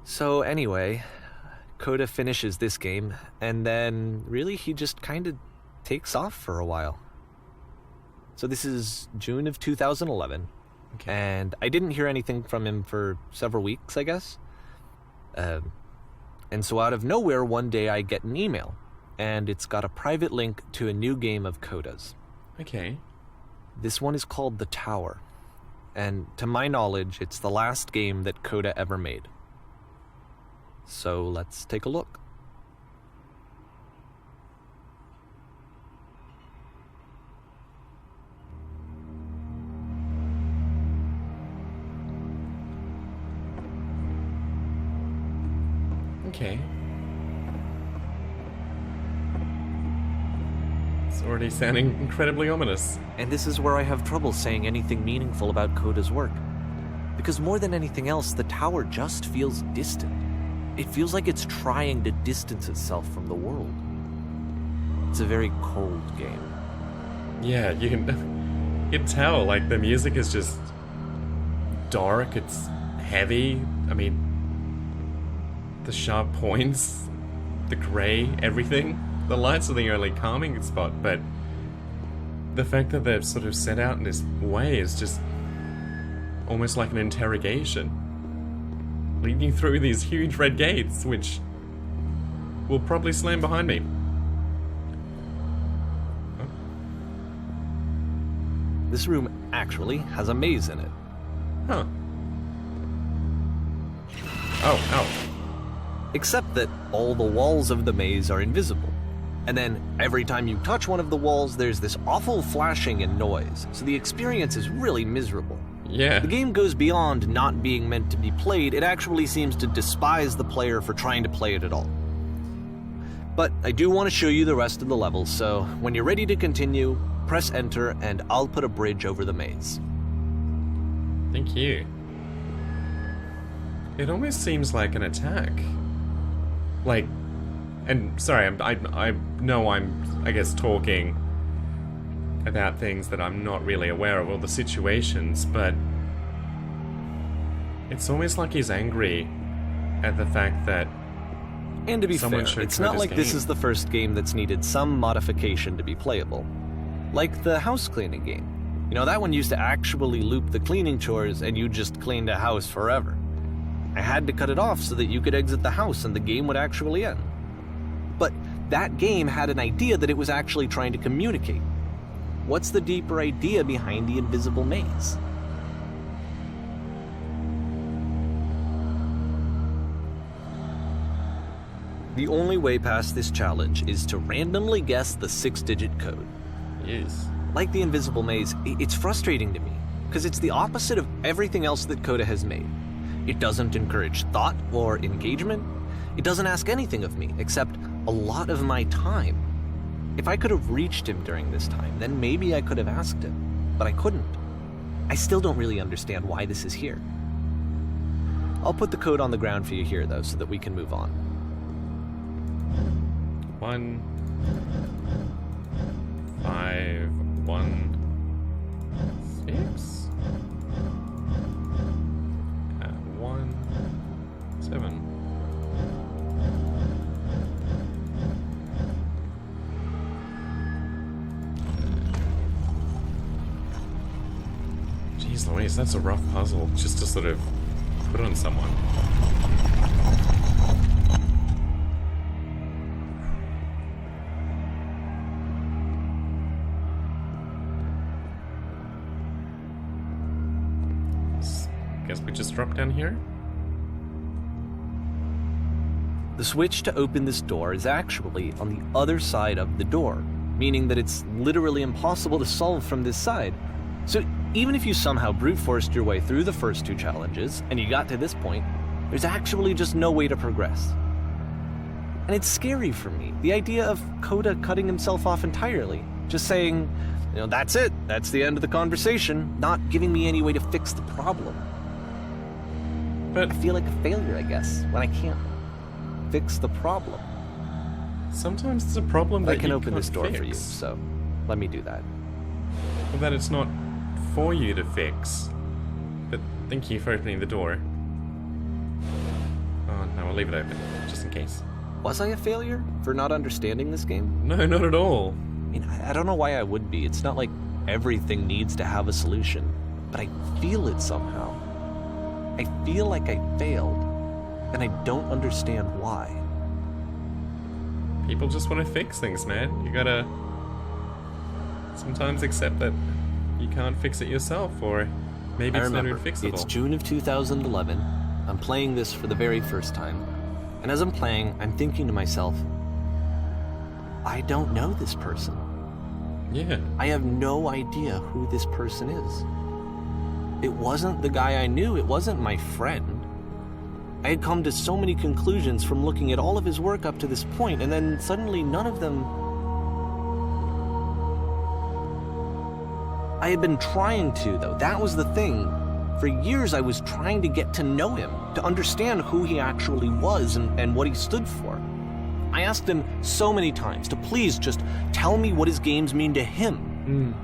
So anyway, Coda finishes this game, and then really he just kind of takes off for a while. So this is June of 2011, Okay. and I didn't hear anything from him for several weeks, I guess. And so out of nowhere, one day I get an email, and it's got a private link to a new game of Coda's. Okay. This one is called The Tower, and to my knowledge, it's the last game that Coda ever made. So let's take a look. Okay. It's already sounding incredibly ominous. And this is where I have trouble saying anything meaningful about Coda's work. Because more than anything else, The Tower just feels distant. It feels like it's trying to distance itself from the world. It's a very cold game. Yeah, you can tell, like, the music is just dark, it's heavy. I mean, the sharp points, the grey, everything. The lights are the only calming spot, but the fact that they're sort of set out in this way is just almost like an interrogation. Leading through these huge red gates, which will probably slam behind me. This room actually has a maze in it. Huh. Oh. Except that all the walls of the maze are invisible. And then every time you touch one of the walls, there's this awful flashing and noise, so the experience is really miserable. Yeah. The game goes beyond not being meant to be played, it actually seems to despise the player for trying to play it at all. But I do want to show you the rest of the levels, so when you're ready to continue, press enter and I'll put a bridge over the maze. Thank you. It almost seems like an attack. Like, and sorry, I know I'm, I guess, talking about things that I'm not really aware of, or the situations, but it's almost like he's angry at the fact that And to be someone fair, showed it's not Coda's like this game. is the first game that's needed some modification to be playable. Like the house cleaning game. You know, that one used to actually loop the cleaning chores and you just cleaned a house forever. I had to cut it off so that you could exit the house and the game would actually end. But that game had an idea that it was actually trying to communicate. What's the deeper idea behind the invisible maze? The only way past this challenge is to randomly guess the 6-digit code. Yes. Like the invisible maze, it's frustrating to me, because it's the opposite of everything else that Coda has made. It doesn't encourage thought or engagement. It doesn't ask anything of me, except a lot of my time. If I could have reached him during this time, then maybe I could have asked him, but I couldn't. I still don't really understand why this is here. I'll put the code on the ground for you here, though, so that we can move on. 1 5 1 6 1 7. Jeez Louise, that's a rough puzzle just to sort of put on someone. Guess we just drop down here? The switch to open this door is actually on the other side of the door, meaning that it's literally impossible to solve from this side. So even if you somehow brute forced your way through the first 2 challenges, and you got to this point, there's actually just no way to progress. And it's scary for me, the idea of Coda cutting himself off entirely, just saying, you know, that's it, that's the end of the conversation, not giving me any way to fix the problem. But I feel like a failure, I guess, when I can't fix the problem. sometimes it's a problem But that I can you open this can't door fix. for you, so let me do that. Or that it's not for you to fix. but thank you for opening the door. Oh, no, I'll leave it open, just in case. Was I a failure for not understanding this game? No, not at all. I mean, I don't know why I would be. It's not like everything needs to have a solution, but I feel it somehow. I feel like I failed, and I don't understand why. People just want to fix things, man. You gotta sometimes accept that you can't fix it yourself, or maybe it's not fixable. It's June of 2011. I'm playing this for the very first time. And as I'm playing, I'm thinking to myself, I don't know this person. Yeah. I have no idea who this person is. It wasn't the guy I knew. It wasn't my friend. I had come to so many conclusions from looking at all of his work up to this point, and then suddenly none of them... I had been trying to, though. That was the thing. For years, I was trying to get to know him, to understand who he actually was and what he stood for. I asked him so many times to please just tell me what his games mean to him.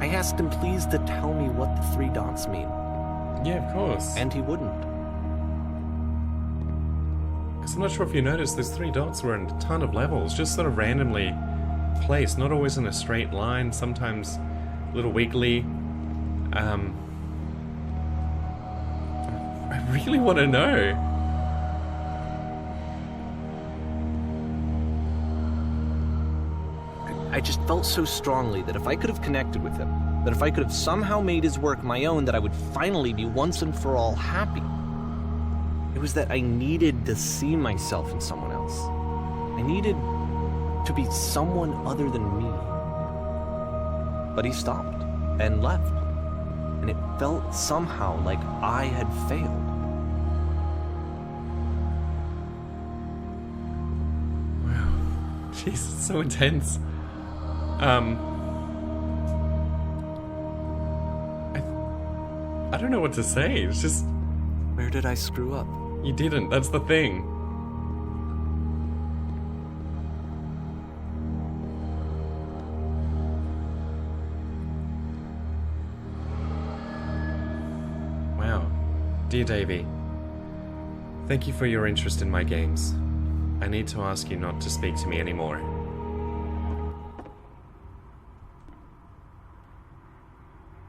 I asked him please to tell me what the 3 dots mean. Yeah, of course. And he wouldn't. Because I'm not sure if you noticed, those 3 dots were in a ton of levels, just sort of randomly placed, not always in a straight line, sometimes a little wiggly. I really want to know. I just felt so strongly that if I could have connected with him, that if I could have somehow made his work my own, that I would finally be once and for all happy. It was that I needed to see myself in someone else. I needed to be someone other than me. But he stopped and left, and it felt somehow like I had failed. Wow. Jeez, it's so intense. I don't know what to say. It's just... Where did I screw up? You didn't. That's the thing. Wow. Dear Davey, thank you for your interest in my games. I need to ask you not to speak to me anymore.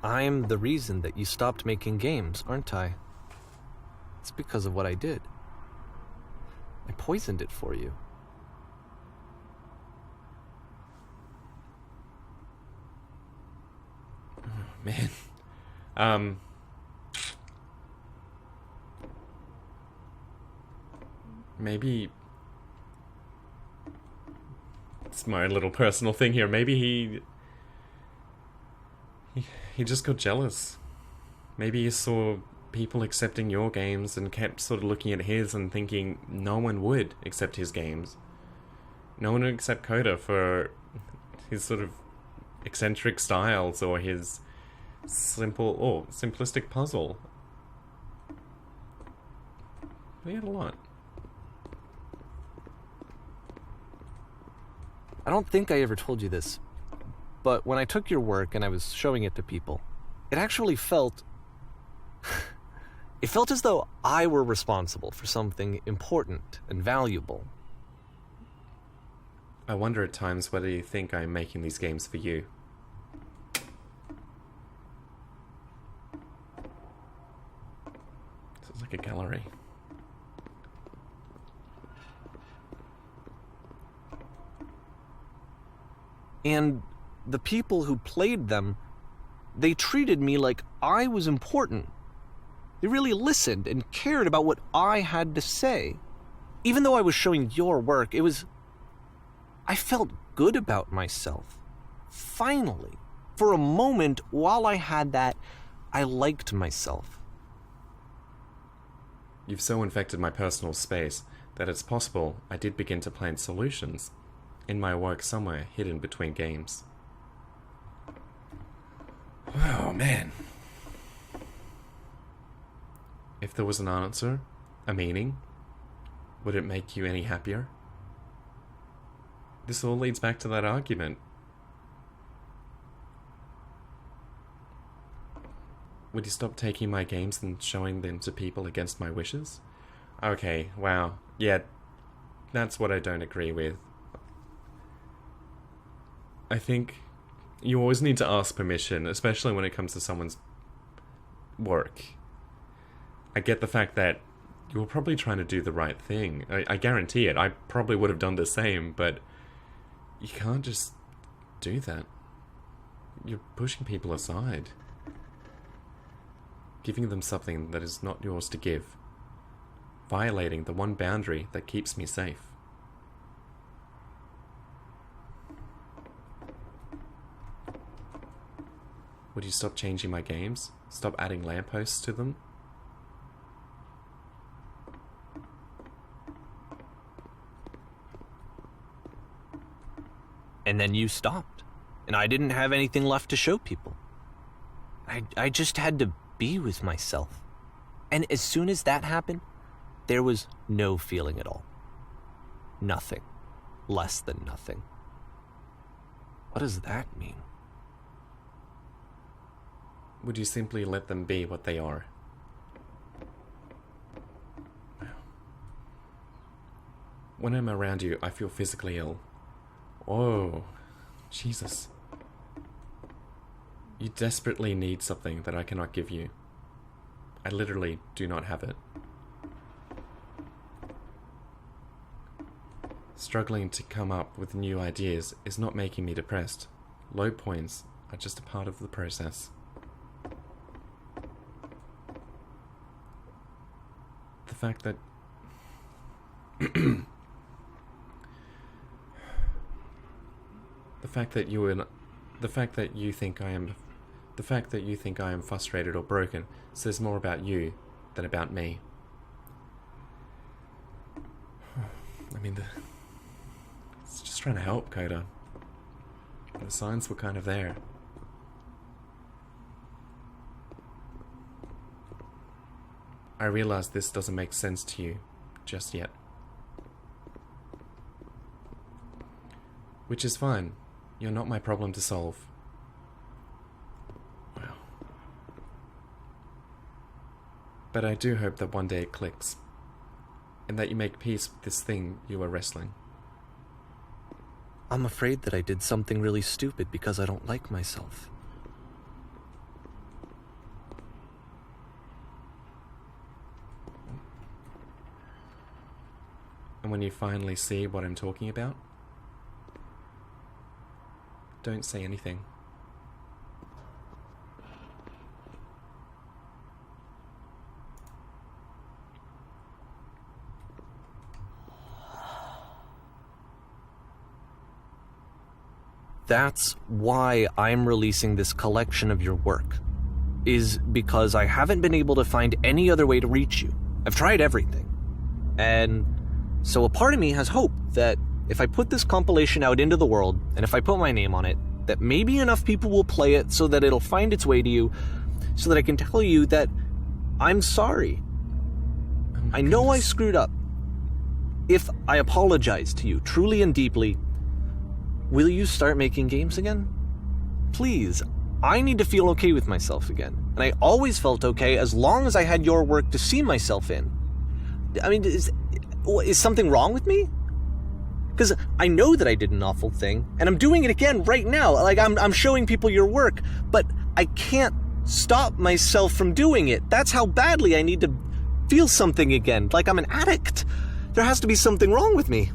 I'm the reason that you stopped making games, aren't I? It's because of what I did. I poisoned it for you. Man. Maybe... It's my little personal thing here. Maybe he just got jealous. Maybe he saw people accepting your games and kept sort of looking at his and thinking no one would accept his games. No one would accept Coda for his sort of eccentric styles or his simplistic puzzle. He had a lot. I don't think I ever told you this, but when I took your work and I was showing it to people, it actually felt... It felt as though I were responsible for something important and valuable. I wonder at times whether you think I'm making these games for you. This is like a gallery. And the people who played them, they treated me like I was important. They really listened and cared about what I had to say. Even though I was showing your work, I felt good about myself. Finally. For a moment, while I had that, I liked myself. You've so infected my personal space that it's possible I did begin to plant solutions in my work somewhere hidden between games. Oh, man. If there was an answer, a meaning, would it make you any happier? This all leads back to that argument. Would you stop taking my games and showing them to people against my wishes? Okay, wow. Yeah, that's what I don't agree with. I think you always need to ask permission, especially when it comes to someone's work. I get the fact that you were probably trying to do the right thing. I guarantee it. I probably would have done the same, but you can't just do that. You're pushing people aside. Giving them something that is not yours to give. Violating the one boundary that keeps me safe. Would you stop changing my games? Stop adding lampposts to them? And then you stopped. And I didn't have anything left to show people. I just had to be with myself. And as soon as that happened, there was no feeling at all. Nothing. Less than nothing. What does that mean? Would you simply let them be what they are? When I'm around you, I feel physically ill. Oh, Jesus. You desperately need something that I cannot give you. I literally do not have it. Struggling to come up with new ideas is not making me depressed. Low points are just a part of the process. The fact that the fact that you think I am frustrated or broken says more about you than about me. I mean, it's just trying to help, Coda. The signs were kind of there. I realize this doesn't make sense to you just yet. Which is fine. You're not my problem to solve. Wow. But I do hope that one day it clicks. And that you make peace with this thing you were wrestling. I'm afraid that I did something really stupid because I don't like myself. And when you finally see what I'm talking about, don't say anything. That's why I'm releasing this collection of your work, is because I haven't been able to find any other way to reach you. I've tried everything. And so a part of me has hope that if I put this compilation out into the world, and if I put my name on it, that maybe enough people will play it so that it'll find its way to you, so that I can tell you that I'm sorry. I know I screwed up. If I apologize to you truly and deeply, will you start making games again? Please, I need to feel okay with myself again. And I always felt okay as long as I had your work to see myself in. I mean, is something wrong with me? Because I know that I did an awful thing, and I'm doing it again right now. Like, I'm showing people your work, but I can't stop myself from doing it. That's how badly I need to feel something again, like I'm an addict. There has to be something wrong with me.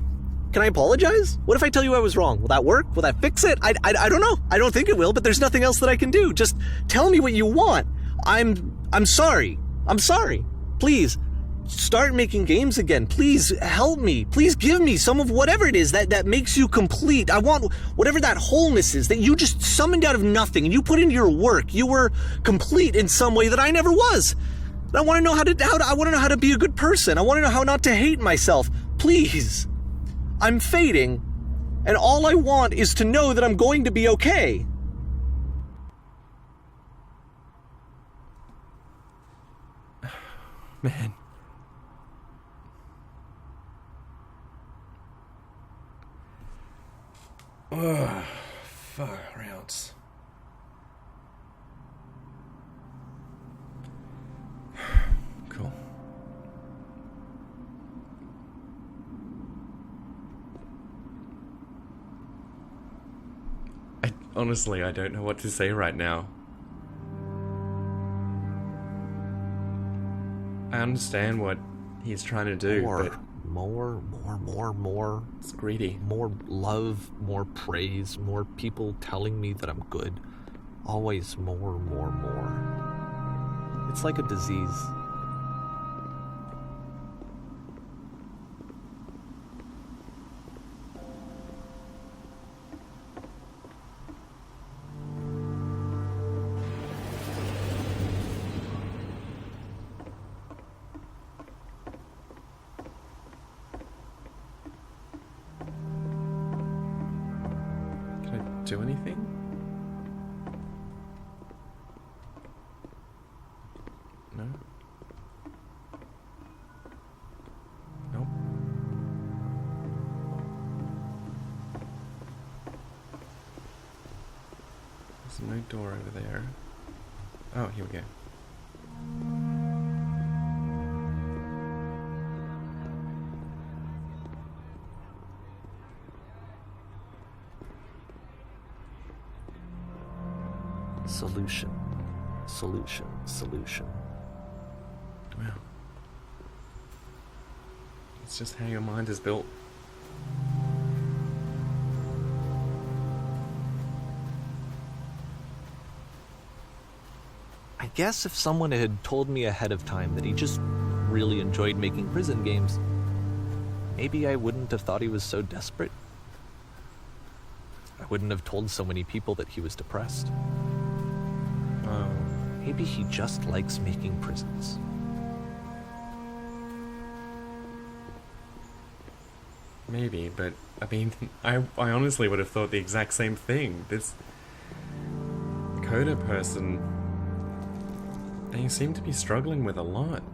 Can I apologize? What if I tell you I was wrong? Will that work? Will that fix it? I don't know. I don't think it will, but there's nothing else that I can do. Just tell me what you want. I'm sorry. I'm sorry. Please, start making games again. Please help me. Please give me some of whatever it is that makes you complete. I want whatever that wholeness is that you just summoned out of nothing and you put into your work. You were complete in some way that I never was. And I want to know I want to know how to be a good person. I want to know how not to hate myself. Please. I'm fading, and all I want is to know that I'm going to be okay. Man. Ugh, far out. Honestly, I don't know what to say right now. I understand what he's trying to do, but more. it's greedy. More love, more praise, more people telling me that I'm good. Always more. It's like a disease. Do anything? No? Nope. There's no door over there. Oh, here we go. Solution. Wow. It's just how your mind is built. I guess if someone had told me ahead of time that he just really enjoyed making prison games, maybe I wouldn't have thought he was so desperate. I wouldn't have told so many people that he was depressed. Maybe he just likes making prisons. Maybe, but I mean, I honestly would have thought the exact same thing. This Coda person, they seem to be struggling with a lot.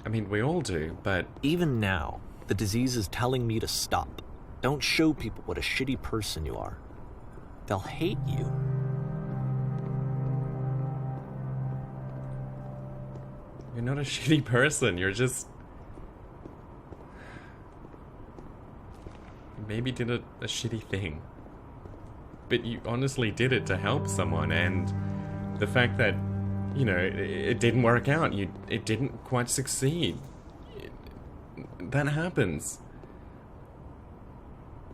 I mean, we all do, but even now, the disease is telling me to stop. Don't show people what a shitty person you are. They'll hate you. You're not a shitty person, you're just... You maybe did a shitty thing. But you honestly did it to help someone, and the fact that, you know, it didn't work out, it didn't quite succeed. That happens.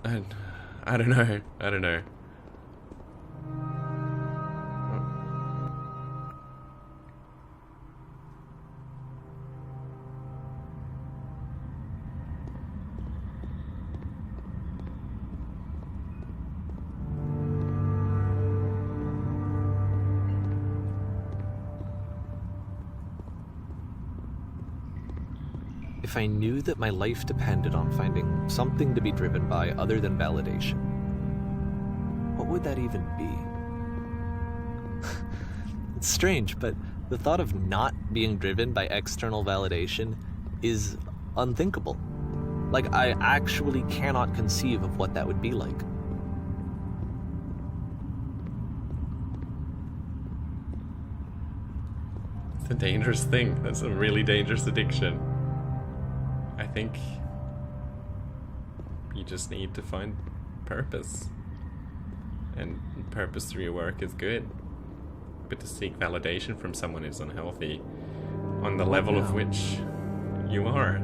And I don't know. If I knew that my life depended on finding something to be driven by other than validation, what would that even be? It's strange, but the thought of not being driven by external validation is unthinkable. Like, I actually cannot conceive of what that would be like. It's a dangerous thing. That's a really dangerous addiction. I think you just need to find purpose. And purpose through your work is good. But to seek validation from someone is unhealthy on the level of which you are.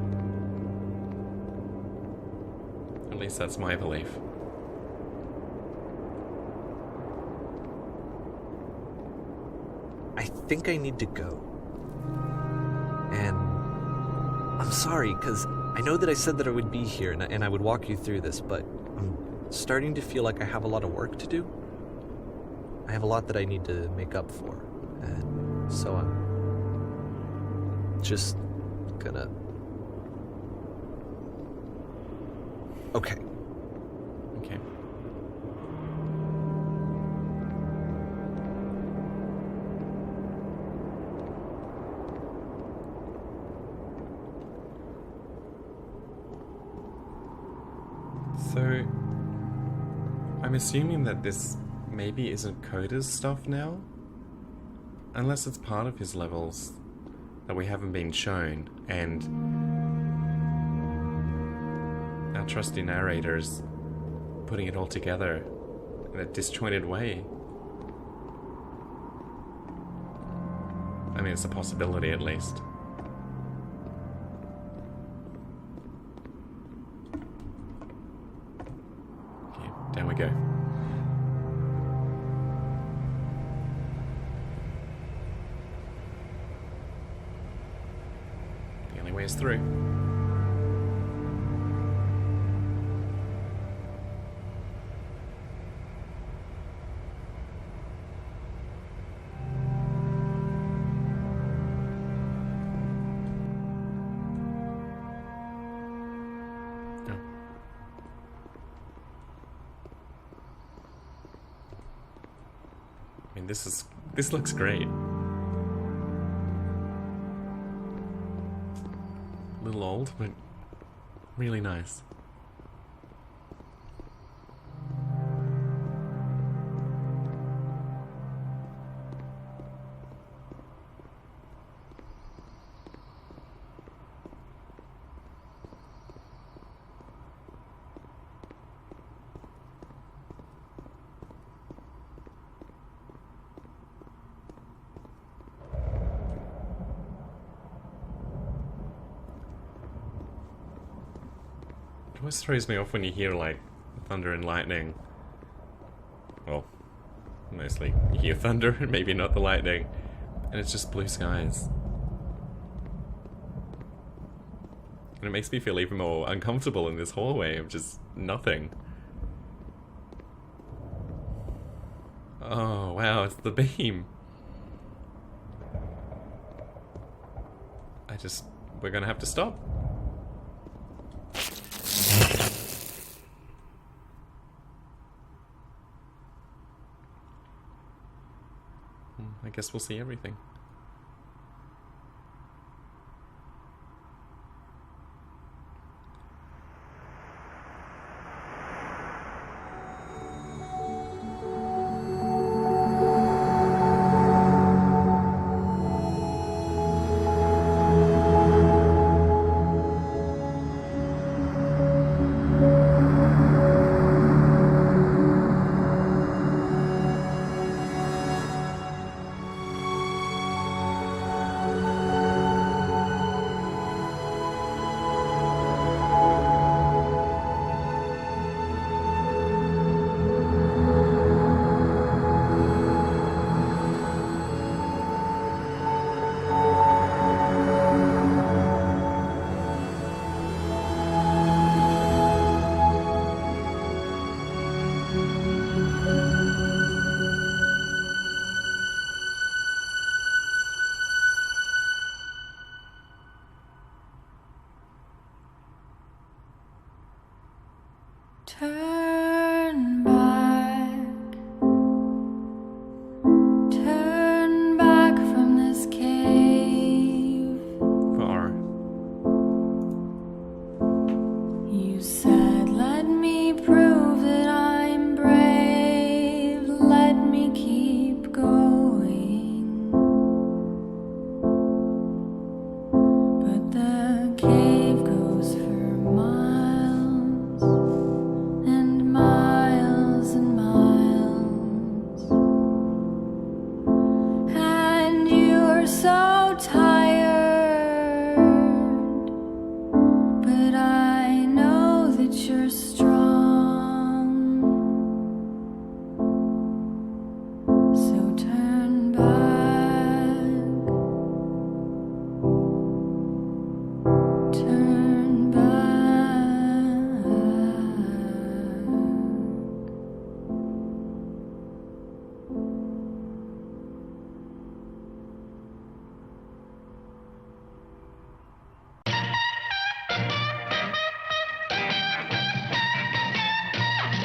At least that's my belief. I think I need to go. And I'm sorry, because I know that I said that I would be here and I would walk you through this, but I'm starting to feel like I have a lot of work to do. I have a lot that I need to make up for, and so I'm just gonna... Okay. Okay. So, I'm assuming that this maybe isn't Coda's stuff now? Unless it's part of his levels that we haven't been shown, and our trusty narrators putting it all together in a disjointed way. I mean, it's a possibility at least. Okay, down we go. The only way is through. I mean, this looks great. A little old, but really nice. It always throws me off when you hear, like, thunder and lightning. Well, mostly you hear thunder, maybe not the lightning. And it's just blue skies. And it makes me feel even more uncomfortable in this hallway of just nothing. Oh, wow, it's the beam. We're gonna have to stop. I guess we'll see everything.